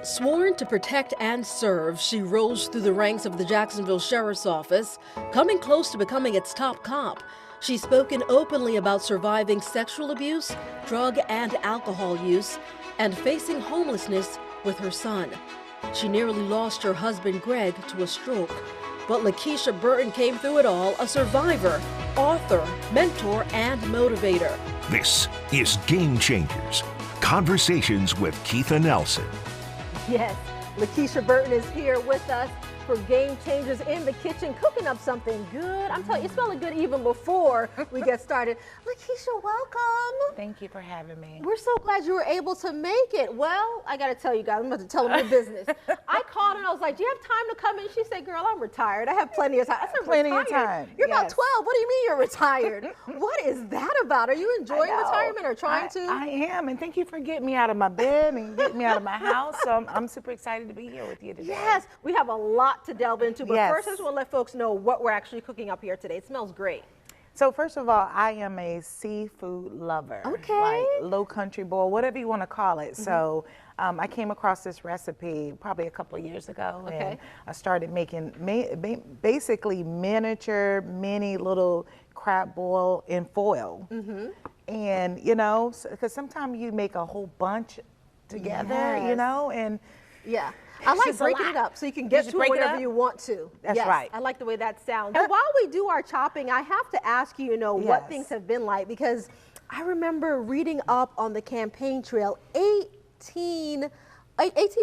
Sworn to protect and serve, she rose through the ranks of the Jacksonville Sheriff's Office, coming close to becoming its top cop. She's spoken openly about surviving sexual abuse, drug and alcohol use, and facing homelessness with her son. She nearly lost her husband, Greg, to a stroke. But Lakesha Burton came through it all, a survivor, author, mentor, and motivator. This is Game Changers, Conversations with Keitha Nelson. Yes, Lakesha Burton is here with us for Game Changers in the kitchen, cooking up something good. I'm telling you, it's smelling good even before we get started. Lakesha, welcome. Thank you for having me. We're so glad you were able to make it. Well, I got to tell you guys, I'm about to tell them your business. I called and I was like, do you have time to come in? She said, girl, I'm retired. I have plenty of time. I said, plenty retired? of time. You're Yes. about 12. What do you mean you're retired? What is that about? Are you enjoying retirement or trying to? I am, and thank you for getting me out of my bed and getting me out of my house. So I'm super excited to be here with you today. Yes, we have a lot to delve into, but Yes. first I just want to let folks know what we're actually cooking up here today. It smells great. So first of all, I am a seafood lover. Okay. Like low country boil, whatever you want to call it. So I came across this recipe probably a couple of years ago, and I started making basically miniature, mini little crab boil in foil. And you know, because sometimes you make a whole bunch together, you know, and yeah. I like just a breaking lot. it up so you can get Just to it break it whenever up? you want to. That's Yes, right. I like the way that sounds. But while we do our chopping, I have to ask you, what Yes. things have been like, because I remember reading up on the campaign trail, 18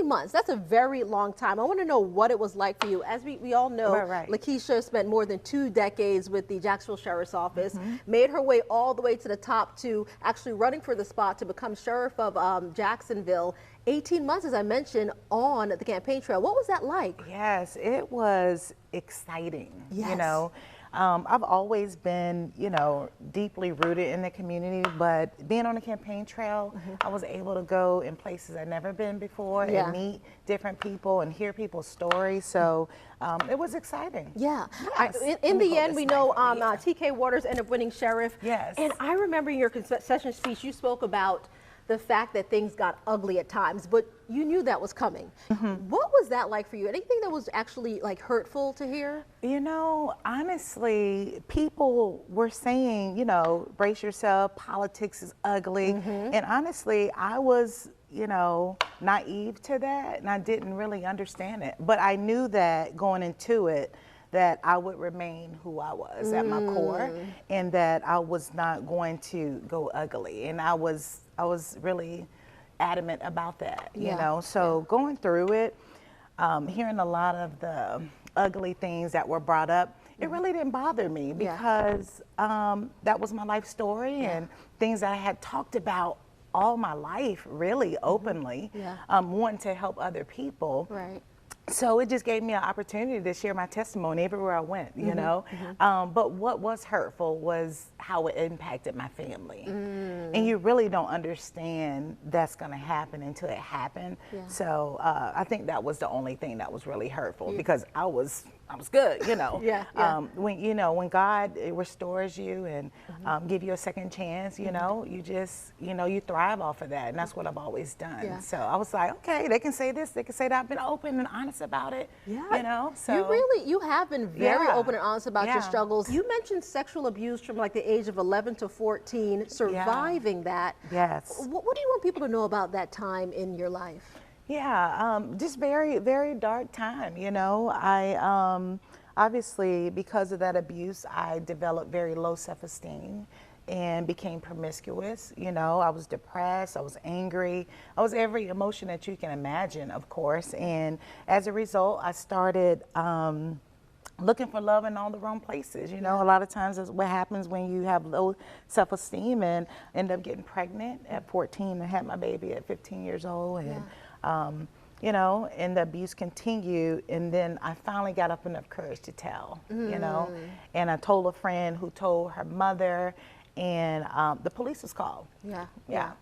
months. That's a very long time. I want to know what it was like for you. As we all know, Right. Lkesha spent more than 2 decades with the Jacksonville Sheriff's Office, made her way all the way to the top to actually running for the spot to become Sheriff of Jacksonville. 18 months, as I mentioned, on the campaign trail. What was that like? Yes, it was exciting. Yes. You know, I've always been, deeply rooted in the community, but being on the campaign trail, I was able to go in places I'd never been before and meet different people and hear people's stories. So it was exciting. Yeah. Yes. In Let me the hold end, this we mic know for you. TK Waters ended up winning sheriff. Yes. And I remember in your concession speech, you spoke about the fact that things got ugly at times, but you knew that was coming. What was that like for you? Anything that was actually like hurtful to hear? You know, honestly, people were saying, brace yourself, politics is ugly. And honestly, I was, naive to that, and I didn't really understand it. But I knew that going into it, that I would remain who I was at my core, and that I was not going to go ugly. And I was really adamant about that, you know. So going through it, hearing a lot of the ugly things that were brought up, it really didn't bother me because that was my life story and things that I had talked about all my life, really openly, wanting to help other people. Right. So it just gave me an opportunity to share my testimony everywhere I went, you know. But what was hurtful was how it impacted my family. And you really don't understand that's going to happen until it happened. So I think that was the only thing that was really hurtful because I was good, you know. When God restores you and give you a second chance, you know, you just, you thrive off of that. And that's what I've always done. So I was like, okay, they can say this, they can say that. I've been open and honest about it, you know. So You have been very open and honest about your struggles. You mentioned sexual abuse from like the age of 11 to 14, surviving that. Yes. What do you want people to know about that time in your life? Yeah, just very, very dark time, you know. I obviously, because of that abuse, I developed very low self-esteem and became promiscuous. You know, I was depressed, I was angry, I was every emotion that you can imagine, of course. And as a result, I started looking for love in all the wrong places. You know, a lot of times that's what happens when you have low self-esteem and end up getting pregnant at 14 and had my baby at 15 years old. And and the abuse continued, and then I finally got up enough courage to tell, you know, and I told a friend who told her mother, and the police was called. And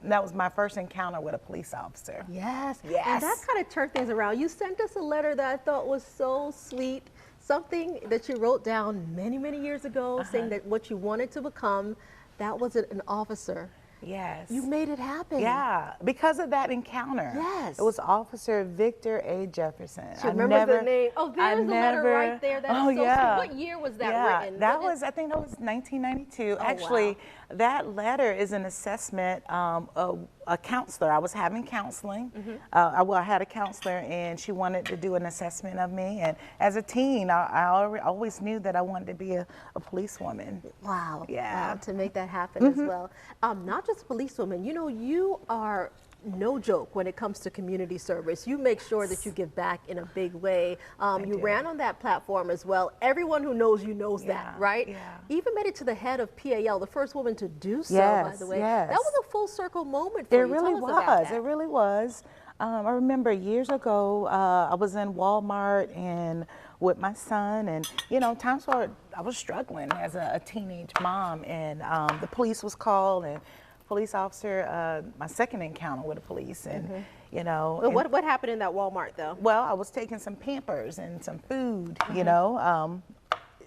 that was my first encounter with a police officer. Yes. And that kind of turned things around. You sent us a letter that I thought was so sweet, something that you wrote down many, many years ago, saying that what you wanted to become, that was an officer. Yes. You made it happen. Yeah, because of that encounter. Yes. It was Officer Victor A. Jefferson. She remembers the name. Oh, there's the letter right there. That's so sweet. What year was that written? That was, I think that was 1992. Oh, actually, wow. that letter is an assessment of a counselor. I was having counseling. I had a counselor, and she wanted to do an assessment of me. And as a teen, I always knew that I wanted to be a policewoman. Wow. Yeah. Wow, to make that happen as well. Not just policewoman, you know, you are no joke when it comes to community service. You make sure that you give back in a big way. You ran on that platform as well. Everyone who knows you knows that, right? Yeah. Even made it to the head of PAL, the first woman to do so, by the way. Yes. That was a full circle moment for you. It really was. It really was. I remember years ago, I was in Walmart and with my son, and you know, times where I was struggling as a teenage mom, and the police was called, and police officer, my second encounter with the police, and you know. Well, what happened in that Walmart though? Well, I was taking some Pampers and some food, you know,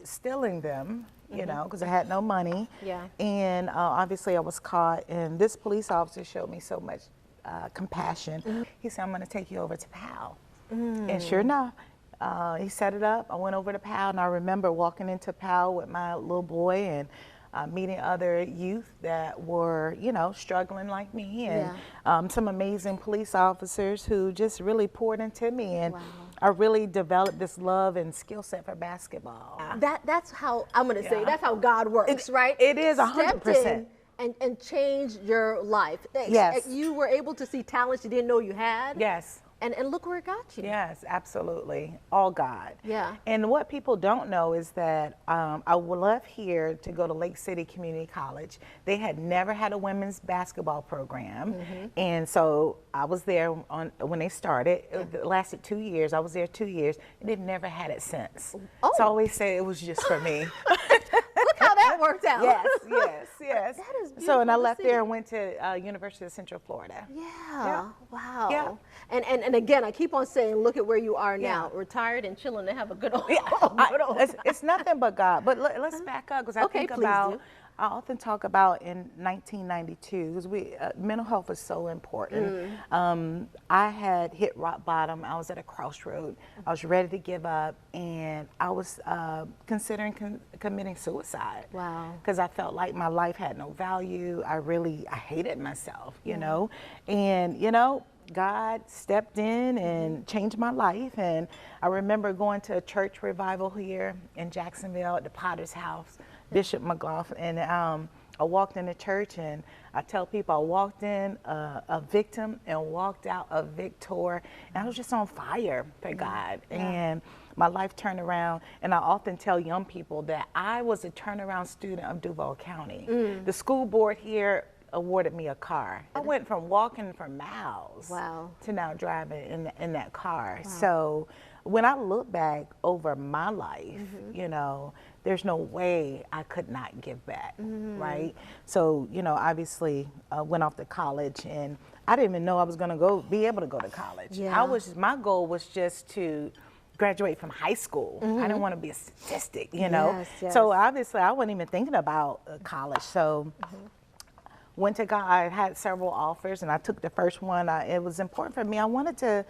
stealing them, you know, because I had no money. Yeah. And obviously I was caught, and this police officer showed me so much compassion. He said, I'm going to take you over to PAL. And sure enough, he set it up. I went over to PAL, and I remember walking into PAL with my little boy and meeting other youth that were, you know, struggling like me, and some amazing police officers who just really poured into me, and I really developed this love and skill set for basketball. That's how, I'm going to say, that's how God works, right? It is 100%. And change your life. Yes. You were able to see talents you didn't know you had. Yes. And look where it got you. Yes, absolutely. All God. Yeah. And what people don't know is that I left here to go to Lake City Community College. They had never had a women's basketball program. And so I was there when they started. It lasted 2 years. I was there 2 years, and they've never had it since. Oh. So I always say it was just for me. Look how that worked out. Yes. That is beautiful. So, and I left see. there and went to University of Central Florida. Yeah. Wow. Yeah. And again, I keep on saying, look at where you are now, retired and chilling to have a good old. It's nothing but God. But let's back up, because I think about. I often talk about in 1992, because mental health is so important. I had hit rock bottom. I was at a crossroad. I was ready to give up, and I was considering committing suicide. Wow. Because I felt like my life had no value. I hated myself, you know. And, you know, God stepped in and changed my life. And I remember going to a church revival here in Jacksonville at the Potter's House, Bishop McGough, and I walked in the church, and I tell people I walked in a victim and walked out a victor, and I was just on fire for God. And my life turned around, and I often tell young people that I was a turnaround student of Duval County. The school board here awarded me a car. I went from walking for miles to now driving in that car. So when I look back over my life, you know, there's no way I could not give back, right? So, you know, obviously went off to college, and I didn't even know I was gonna be able to go to college. My goal was just to graduate from high school. I didn't want to be a statistic, you know? So obviously I wasn't even thinking about college. So went to God. I had several offers, and I took the first one. It was important for me. I wanted to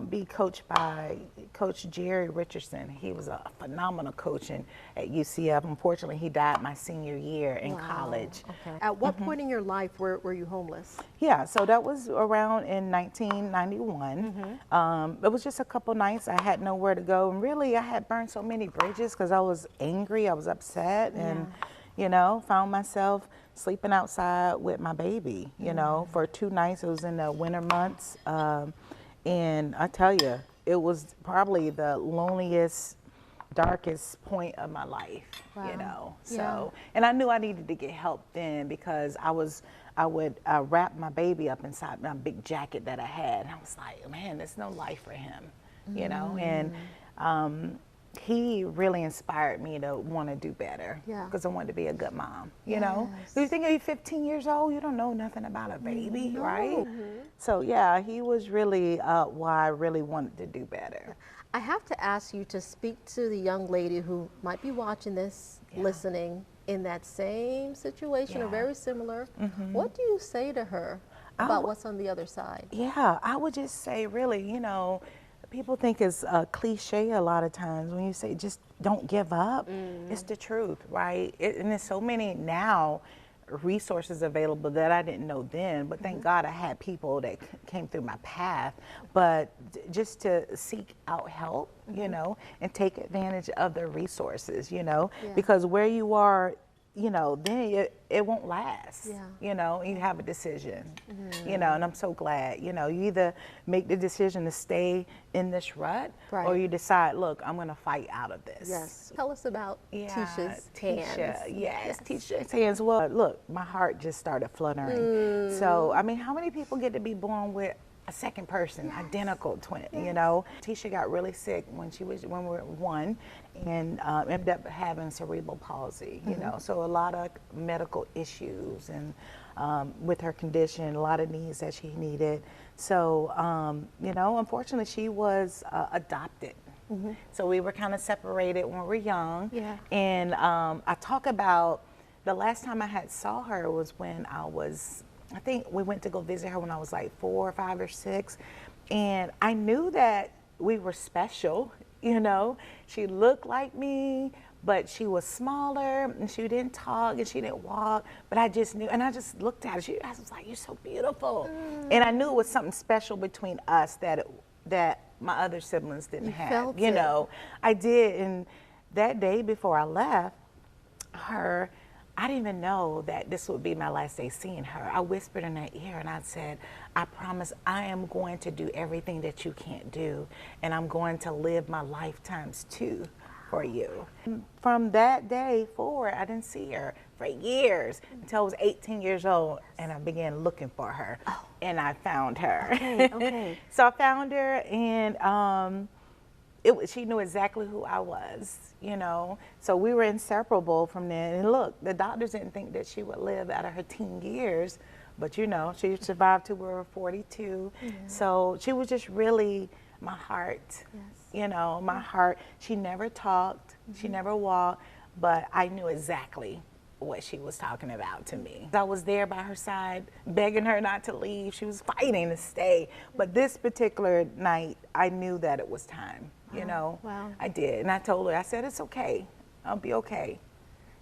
be coached by Coach Jerry Richardson. He was a phenomenal coach at UCF. Unfortunately, he died my senior year in college. At what point in your life were you homeless? Yeah, so that was around in 1991. It was just a couple nights. I had nowhere to go, and really I had burned so many bridges because I was angry, I was upset, and you know, found myself sleeping outside with my baby, you know, for 2 nights. It was in the winter months. And I tell you, it was probably the loneliest, darkest point of my life, you know. So, and I knew I needed to get help then, because I would wrap my baby up inside my big jacket that I had. And I was like, man, there's no life for him, you know. And he really inspired me to want to do better, because I wanted to be a good mom, you know. So you think you're 15 years old, you don't know nothing about a baby, right? So yeah, he was really why I really wanted to do better. I have to ask you to speak to the young lady who might be watching this, listening, in that same situation or Yeah. very similar. What do you say to her about what's on the other side? Yeah, I would just say, really, you know, people think it's a cliche a lot of times when you say just don't give up. It's the truth, right? And there's so many now resources available that I didn't know then, but thank God I had people that came through my path. But just to seek out help, you know, and take advantage of the resources, you know, because where you are, you know, then it won't last. You know, you have a decision, you know, and I'm so glad, you know, you either make the decision to stay in this rut or you decide, look, I'm going to fight out of this. Yes. Tell us about Tisha's hands. Yes, Tisha's hands. Well, look, my heart just started fluttering. So, I mean, how many people get to be born with a second person, identical twin, you know? Tisha got really sick when we were 1 and ended up having cerebral palsy, you know, so a lot of medical issues and with her condition, a lot of needs that she needed. So, you know, unfortunately she was adopted. So we were kind of separated when we were young. And I talk about the last time I had saw her was when I think we went to go visit her when I was like 4 or 5 or 6. And I knew that we were special, you know. She looked like me, but she was smaller and she didn't talk and she didn't walk. But I just knew, and I just looked at her. I was like, you're so beautiful. And I knew it was something special between us that my other siblings didn't have, you know. I did. And that day before I left her, I didn't even know that this would be my last day seeing her. I whispered in her ear and I said, I promise I am going to do everything that you can't do, and I'm going to live my lifetimes too for you. From that day forward, I didn't see her for years until I was 18 years old, and I began looking for her, and I found her. Okay. So I found her, and she knew exactly who I was, you know. So we were inseparable from then. And look, the doctors didn't think that she would live out of her teen years, but you know, she survived till we were 42. So she was just really my heart, you know, my heart. She never talked, she never walked, but I knew exactly what she was talking about to me. I was there by her side, begging her not to leave. She was fighting to stay. But this particular night, I knew that it was time, you know. I did. And I told her, I said, it's okay. I'll be okay.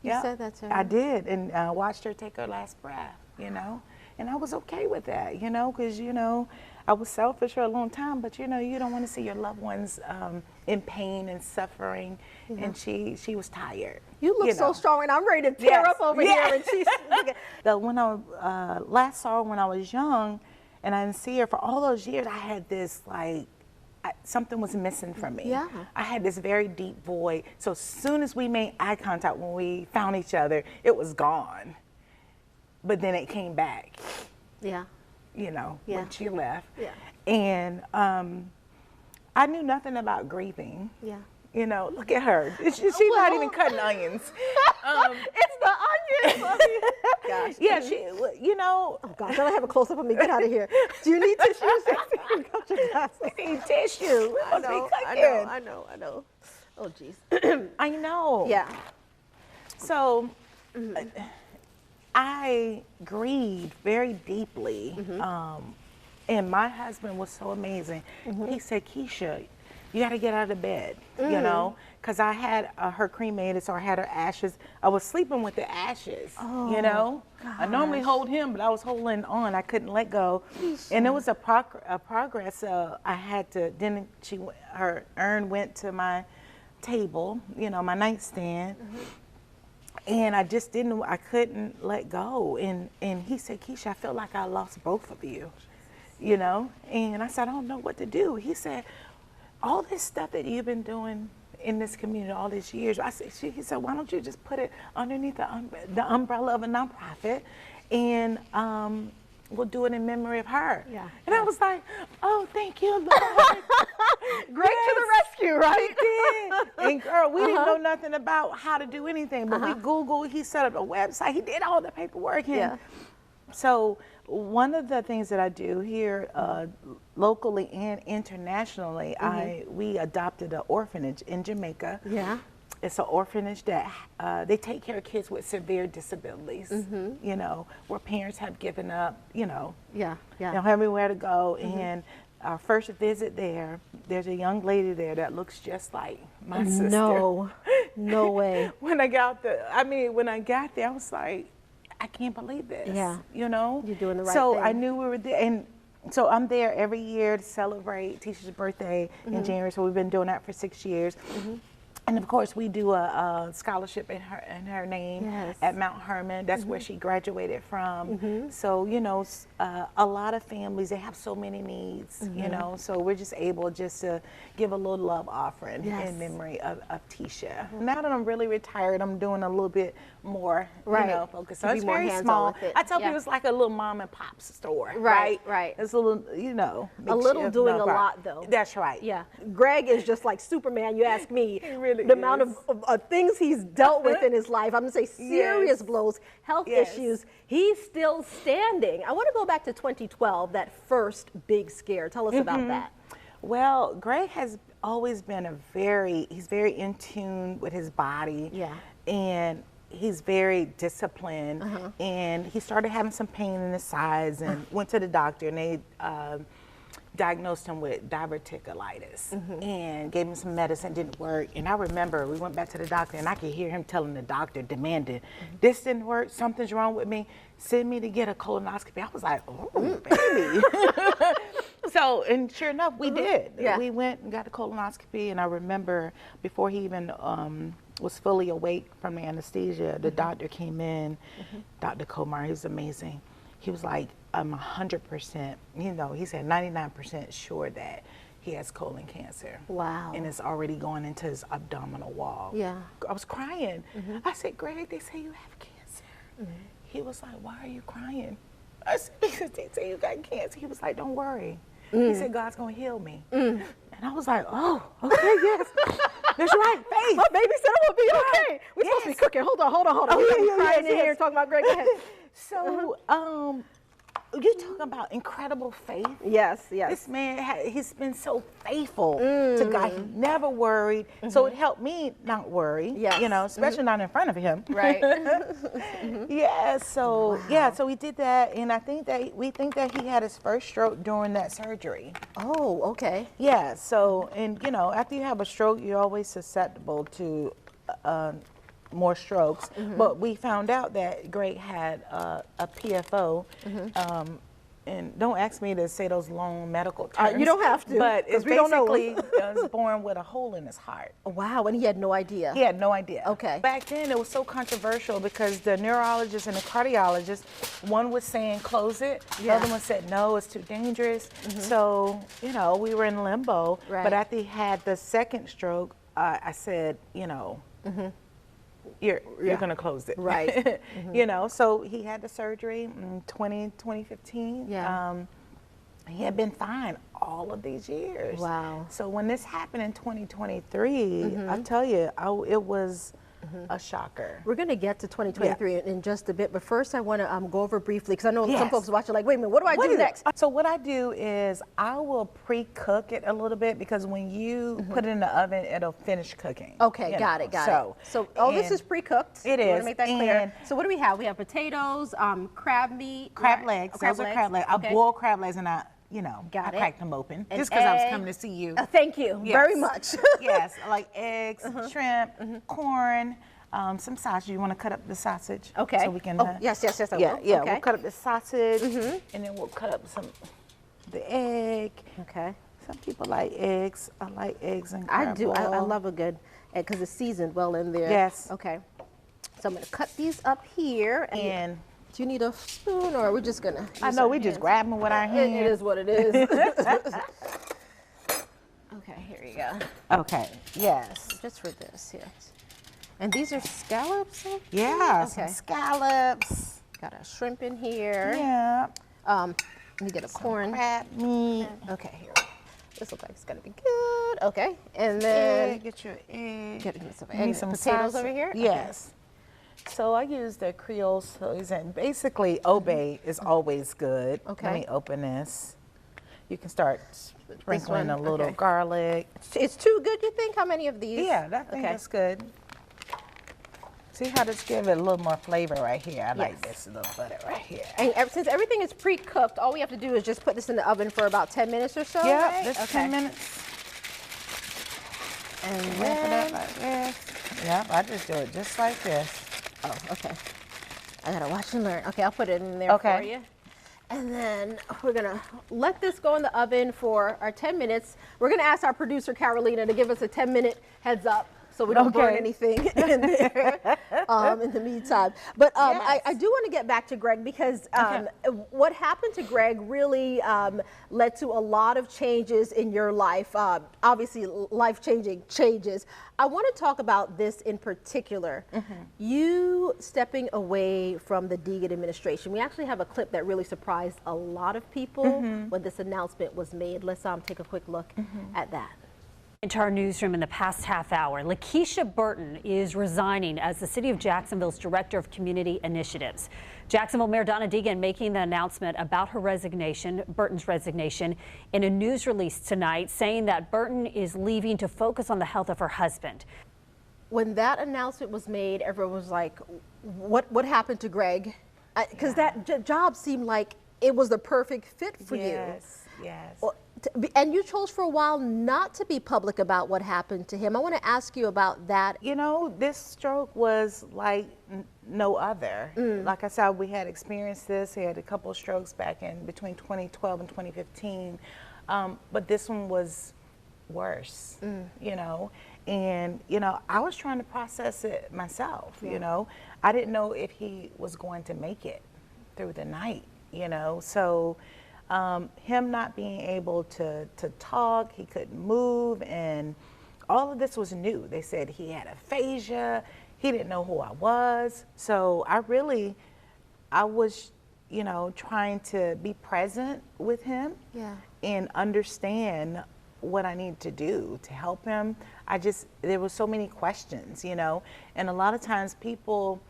You said that to her? I did. And I watched her take her last breath, you know. And I was okay with that, you know, because, you know, I was selfish for a long time, but, you know, you don't want to see your loved ones in pain and suffering. And she was tired. You look so strong, and I'm ready to tear up over here. And she's when I last saw her when I was young, and I didn't see her for all those years, I had this like something was missing from me. I had this very deep void. So as soon as we made eye contact, when we found each other, it was gone. But then it came back. You know, when she left. And I knew nothing about grieving. You know, look at her. She's not even cutting onions. It's the onions. Gosh. Yeah, you know. Oh, gosh, I don't have a close-up of me. Get out of here. Do you need tissues? Got your glasses. I need tissue. I know. Oh, jeez. I know. So, I grieved very deeply. And my husband was so amazing. He said, Keisha, you got to get out of bed, you know, because I had her cremated, so I had her ashes. I was sleeping with the ashes, you know. I normally hold him, but I was holding on. I couldn't let go. And it was a progress. I had to, then her urn went to my table, you know, my nightstand. And I just I couldn't let go. And he said, Keisha, I feel like I lost both of you, you know. And I said, I don't know what to do. He said, all this stuff that you've been doing in this community all these years, he said, why don't you just put it underneath the umbrella of a nonprofit, and we'll do it in memory of her. And I was like, oh, thank you, Lord. Great to the rescue, right? He did. And girl, we didn't know nothing about how to do anything, but we Googled, he set up a website, he did all the paperwork. So one of the things that I do here locally and internationally, we adopted an orphanage in Jamaica. it's an orphanage that they take care of kids with severe disabilities, you know, where parents have given up, you know, Yeah, yeah. they don't have anywhere to go. And our first visit there, there's a young lady there that looks just like my sister. No, no way. When I got there, I was like, I can't believe this. Yeah. You know? You're doing the right so thing. I knew we were there. And so I'm there every year to celebrate Tisha's birthday in January. So we've been doing that for 6 years. And of course, we do a scholarship in her name Yes. at Mount Hermon. That's where she graduated from. So, you know, a lot of families, they have so many needs, you know, so we're just able just to give a little love offering Yes. in memory of Tisha. Now that I'm really retired, I'm doing a little bit more, Right. you know, focus. So To be it's more very hands-on small. with it. I tell Yeah. people it's like a little mom and pop store, Right, right. It's a little, you know. A little makeshift doing a nonprofit. lot, though. That's right. Yeah, Greg is just like Superman. You ask me, He really the amount is. of things he's dealt with in his life. I'm gonna say serious Yes. blows, health Yes. issues. He's still standing. I want to go back to 2012, that first big scare. Tell us about that. Well, Greg has always been he's very in tune with his body. Yeah. And he's very disciplined. And he started having some pain in his sides and went to the doctor, and they diagnosed him with diverticulitis and gave him some medicine, didn't work. And I remember we went back to the doctor, and I could hear him telling the doctor, demanding, this didn't work, something's wrong with me, send me to get a colonoscopy. I was like, oh, baby. So, and sure enough, we did. Yeah. We went and got a colonoscopy, and I remember before he even was fully awake from the anesthesia, the doctor came in, Dr. Komar, he was amazing. He was like, I'm 100%, you know, he said 99% sure that he has colon cancer. Wow. And it's already going into his abdominal wall. Yeah. I was crying. I said, Greg, they say you have cancer. He was like, why are you crying? I said, because they say you got cancer. He was like, don't worry. He said, God's going to heal me. And I was like, oh, okay, yes. That's right, faith. My baby said I'm gonna be okay. We're supposed to be cooking. Hold on. Oh, We yeah, got me yeah, crying yes, in here yes. talking about Greg. Go ahead. So, you talk about incredible faith. Yes, yes. This man, he's been so faithful to God. He never worried. So it helped me not worry, Yes. you know, especially not in front of him. Right. Yeah, so, yeah, so we did that. And we think that he had his first stroke during that surgery. Oh, okay. Yeah, so, and you know, after you have a stroke, you're always susceptible to more strokes. But we found out that Greg had a PFO. And don't ask me to say those long medical terms. You don't have to, But 'cause it's we don't know. basically was born with a hole in his heart. Wow, and he had no idea. He had no idea. Okay. Back then, it was so controversial because the neurologist and the cardiologist, one was saying close it, the other one said no, it's too dangerous. So, you know, we were in limbo. Right. But after he had the second stroke, I said, you know, you're going to close it. Right. You know, so he had the surgery in 2015. Yeah. He had been fine all of these years. Wow. So when this happened in 2023, I tell you, it was a shocker. We're going to get to 2023 in just a bit, but first I want to go over briefly, because I know some Yes. folks watching like, wait a minute, what do I do is it? next? So what I do is I will pre-cook it a little bit, because when you put it in the oven, it'll finish cooking. Okay, you got know. it. So all this and is pre-cooked. It I want is, to make that clear. and- So what do we have? We have potatoes, crab meat. crab right? legs. Crab Those are legs. crab legs. Okay. I boil crab legs, and I Got it. cracked them open. An Just because I was egg. coming to see you. Thank you Yes. very much. Yes, I like eggs, shrimp, corn, some sausage. You want to cut up the sausage? Okay. So we can. Yes, I Yeah, will. yeah. Okay. We'll cut up the sausage, and then we'll cut up the egg. Okay. Some people like eggs. I like eggs and I crab do. I boil. love a good egg because it's seasoned well in there. Yes. Okay. So I'm going to cut these up here. And do you need a spoon, or are we just going to? I know we just grab them with our hands. It is what it is. Okay, here you go. Okay. Yes. Just for this here. And these are scallops? Yeah. Okay. Some scallops. Got a shrimp in here. Yeah. Let me get a corn. Crab meat. Okay, here. This looks like it's gonna be good. Okay, and then Egg, get your egg. get some, You need some potatoes sausage. over here. Yes. So I use the Creole season. Basically, Obey is always good. Okay. Let me open this. You can start sprinkling one, a little okay. garlic. It's too good, you think? How many of these? Yeah, that thing Okay. is good. See how this give it a little more flavor right here. I like this little butter right here. And since everything is pre-cooked, all we have to do is just put this in the oven for about 10 minutes or so, Yeah, right? just 10 minutes. And Wrap it then, up like this. Yep, I just do it just like this. oh, okay. I gotta watch and learn. Okay, I'll put it in there for you. And then we're gonna let this go in the oven for our 10 minutes. We're gonna ask our producer, Carolina, to give us a 10-minute heads up so we don't burn anything in there in the meantime. But I do want to get back to Greg because what happened to Greg really led to a lot of changes in your life, obviously life-changing changes. I want to talk about this in particular. You stepping away from the Deegan administration. We actually have a clip that really surprised a lot of people when this announcement was made. Let's take a quick look at that. Into our newsroom in the past half hour, Lakesha Burton is resigning as the City of Jacksonville's Director of Community Initiatives. Jacksonville Mayor Donna Deegan making the announcement about her resignation, Burton's resignation, in a news release tonight, saying that Burton is leaving to focus on the health of her husband. When that announcement was made, everyone was like, what happened to Greg? Because that job seemed like it was the perfect fit for you. Yes. And you chose for a while not to be public about what happened to him. I want to ask you about that. You know, this stroke was like no other. Like I said, we had experienced this. He had a couple of strokes back in between 2012 and 2015. But this one was worse, you know. And, you know, I was trying to process it myself, you know. I didn't know if he was going to make it through the night, you know. So him not being able to talk, he couldn't move, and all of this was new. They said he had aphasia, he didn't know who I was. So I was, you know, trying to be present with him and understand what I need to do to help him. There were so many questions, you know, and a lot of times people,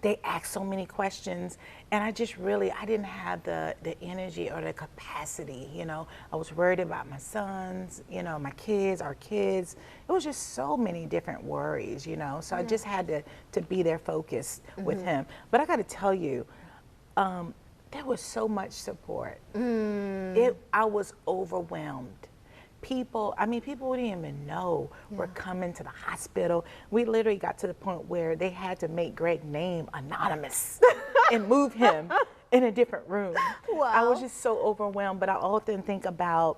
they ask so many questions, and I didn't have the energy or the capacity, you know. I was worried about my sons, you know, my kids, our kids. It was just so many different worries, you know. So I just had to be there focused with him. But I got to tell you, there was so much support. I was overwhelmed. People wouldn't even know were coming to the hospital. We literally got to the point where they had to make Greg's name anonymous and move him in a different room. Wow. I was just so overwhelmed, but I often think about,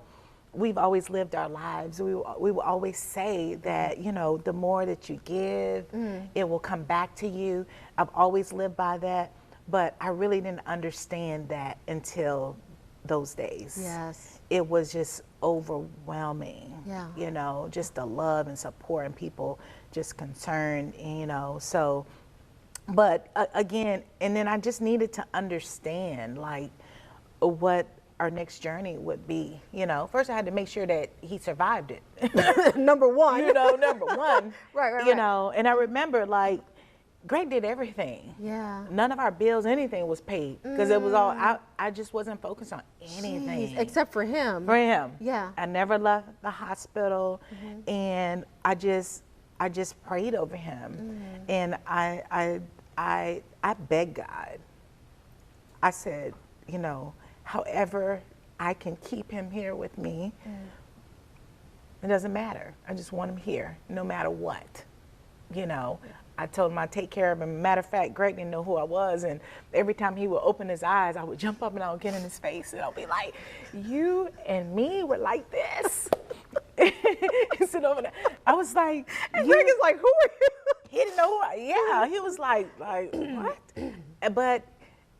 we've always lived our lives. We will always say that, you know, the more that you give, it will come back to you. I've always lived by that, but I really didn't understand that until those days. Yes. It was just overwhelming, you know, just the love and support and people just concerned, you know. So, but again, and then I just needed to understand like what our next journey would be, you know. First I had to make sure that he survived it. Number one. You know, number one. Right. You know, and I remember like, Greg did everything. Yeah. None of our bills, anything was paid because it was all, I just wasn't focused on anything. Jeez, except for him. For him. Yeah. I never left the hospital, and I just prayed over him. And I begged God. I said, you know, however I can keep him here with me, it doesn't matter. I just want him here, no matter what, you know. I told him I'd take care of him. Matter of fact, Greg didn't know who I was, and every time he would open his eyes, I would jump up and I would get in his face, and I'll be like, you and me were like this. And sit over there. I was like, and Greg is like, who are you? He didn't know who he was like, what? But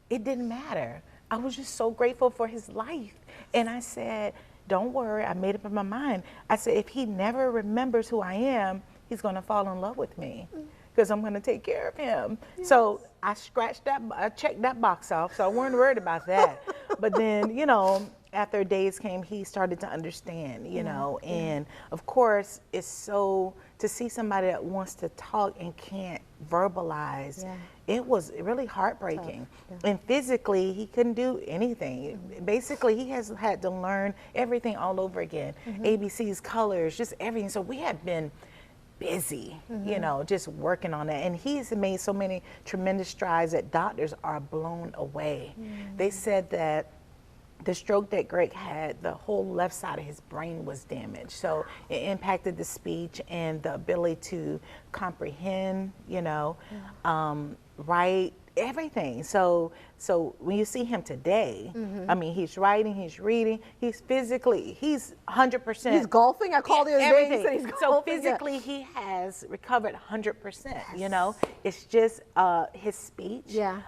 it didn't matter. I was just so grateful for his life. And I said, don't worry, I made up in my mind. I said, if he never remembers who I am, he's gonna fall in love with me, because I'm going to take care of him. Yes. So I checked that box off, so I weren't worried about that. But then, you know, after days came, he started to understand, you know, and of course, it's so, to see somebody that wants to talk and can't verbalize, it was really heartbreaking. And physically, he couldn't do anything. Basically, he has had to learn everything all over again. ABCs, colors, just everything. So we had been busy, you know, just working on that. And he's made so many tremendous strides that doctors are blown away. They said that the stroke that Greg had, the whole left side of his brain was damaged. So it impacted the speech and the ability to comprehend, you know, write, everything. So when you see him today, I mean, he's writing, he's reading, he's 100%. He's golfing. I called the other day. He said he's golfing. So physically, he has recovered 100%. You know, it's just his speech. Yeah.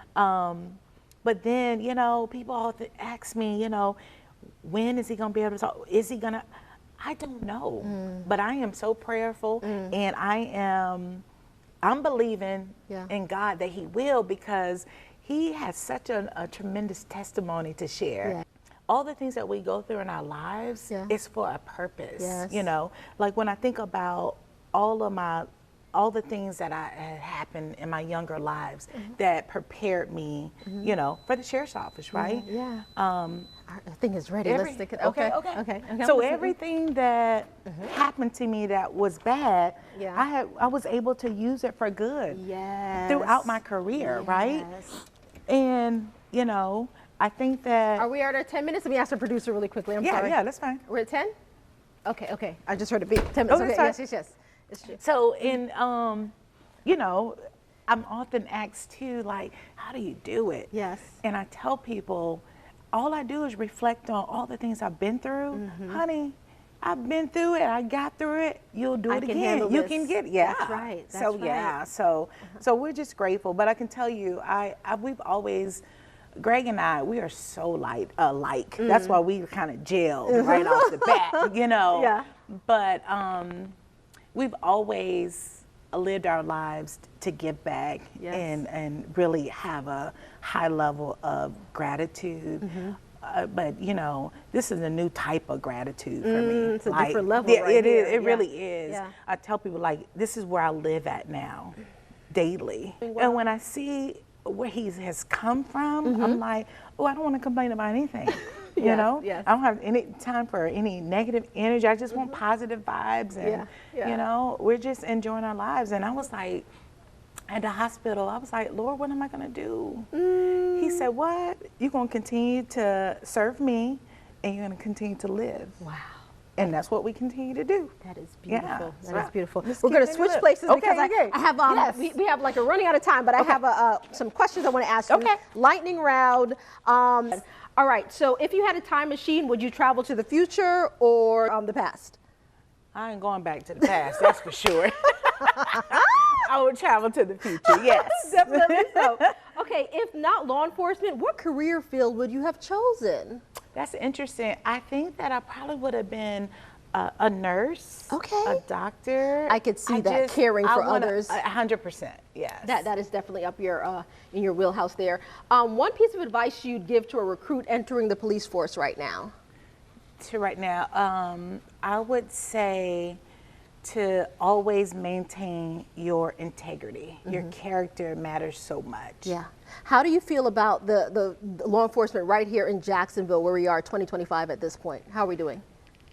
But then, you know, people often ask me, you know, when is he going to be able to talk? Is he going to? I don't know. But I am so prayerful, and I'm believing in God that he will, because he has such a tremendous testimony to share. Yeah. All the things that we go through in our lives is for a purpose. Yes. You know, like when I think about all the things that had happened in my younger lives that prepared me, you know, for the sheriff's office, right? Yeah. I think it's ready. Let's stick it. Okay. So everything that happened to me that was bad, I was able to use it for good throughout my career, right? And, you know, I think that... Are we at our 10 minutes? Let me ask the producer really quickly. I'm sorry. Yeah, that's fine. We're at 10? Okay. I just heard a beep. 10 minutes. Oh, Okay. Yes. So you know, I'm often asked too, like, how do you do it? Yes. And I tell people, all I do is reflect on all the things I've been through. Honey, I've been through it. I got through it. You'll do it again. You can get it. Yeah. That's right. So we're just grateful. But I can tell you, we've always, Greg and I, we are so alike. That's why we kind of gelled right off the bat, you know. Yeah. But we've always lived our lives to give back and really have a high level of gratitude. But you know, this is a new type of gratitude for me. It's a different level. Yeah, right it here. is. It really is. Yeah. I tell people, like, this is where I live at now, daily. And when I see where he has come from, I'm like, oh, I don't want to complain about anything. You know, I don't have any time for any negative energy. I just want positive vibes, and you know, we're just enjoying our lives. And I was like, at the hospital, I was like, Lord, what am I gonna do? He said, what? You're gonna continue to serve me, and you're gonna continue to live. Wow. And that's what we continue to do. That is beautiful. Yeah, That is beautiful. We're going to switch places because I have we have like a running out of time, but I have some questions I want to ask you. Lightning round. All right. So if you had a time machine, would you travel to the future or the past? I ain't going back to the past. That's for sure. I would travel to the future. Yes. Definitely so. Okay. If not law enforcement, what career field would you have chosen? That's interesting. I think that I probably would have been a nurse, a doctor. I could see that, caring for others. 100%, yes. That is definitely up your in your wheelhouse there. One piece of advice you'd give to a recruit entering the police force right now? I would say to always maintain your integrity. Your character matters so much. Yeah. How do you feel about the law enforcement right here in Jacksonville, where we are 2025 at this point? How are we doing?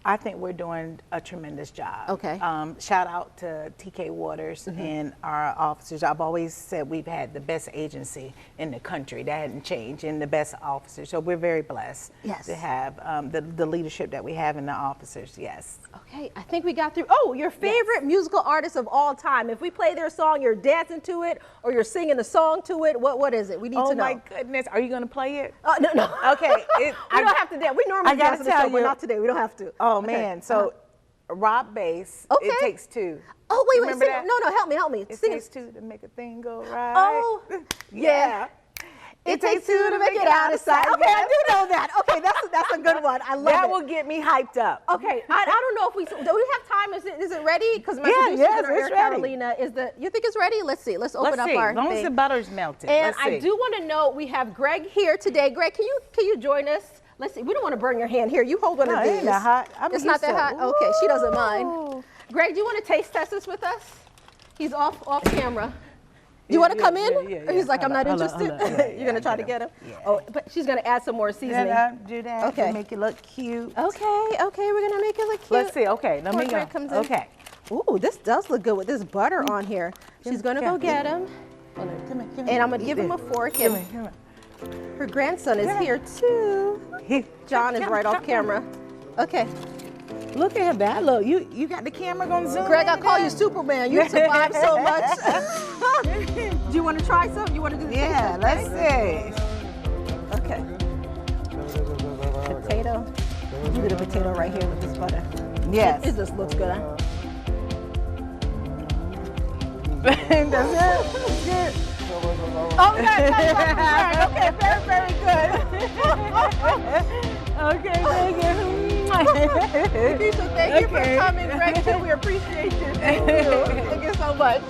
I think we're doing a tremendous job. Okay. Shout out to TK Waters and our officers. I've always said we've had the best agency in the country. That hadn't changed, and the best officers. So we're very blessed to have the leadership that we have in the officers. Yes. Okay, I think we got through. Oh, your favorite musical artist of all time. If we play their song, you're dancing to it, or you're singing a song to it. What is it? We need to know. Oh my goodness, are you going to play it? No. Okay. We don't have to dance. We normally dance on the show, but not today. We don't have to. Oh man, so Rob Bass. It takes two. Oh wait, Remember that? No, help me. It takes two to make a thing go right. Oh, yeah. It takes two to make it out of sight. Okay, I do know that. Okay, that's a good one. I love that. That will get me hyped up. Okay, I don't know if do we have time? Is it ready? Because my producer, it's ready. Carolina, you think it's ready? Let's see. Let's open up our as long as the butter's melted. And I do want to know, we have Greg here today. Greg, can you join us? Let's see. We don't want to burn your hand. Here, you hold one of these. Ain't that hot. It's not that hot. Okay, she doesn't mind. Greg, do you want to taste test this with us? He's off camera. Do you want to come in? Yeah. He's like, I'm not interested. You're going to try to get him? Yeah. Oh, but she's going to add some more seasoning. Do that to make it look cute. Okay, we're going to make it look cute. Let's see. Okay, let me go. Greg comes in. Okay. Ooh, this does look good with this butter on here. She's gonna go get him. Come here, And I'm gonna give him a fork. And her grandson is here too. John is right off camera. Okay. Look at that. Look, you got the camera going to zoom Greg, I in call there? you Superman. You survived so much. Do you want to try some? You want to do the Yeah, let's see. Okay. Potato. Do the potato right here with this butter. Yes. It just looks good. Huh? That's it. That's good. Oh, that's right. Okay, very good. Okay, thank you. Lkesha, thank you for coming, Greg, too. We appreciate you. Thank you. Thank you so much.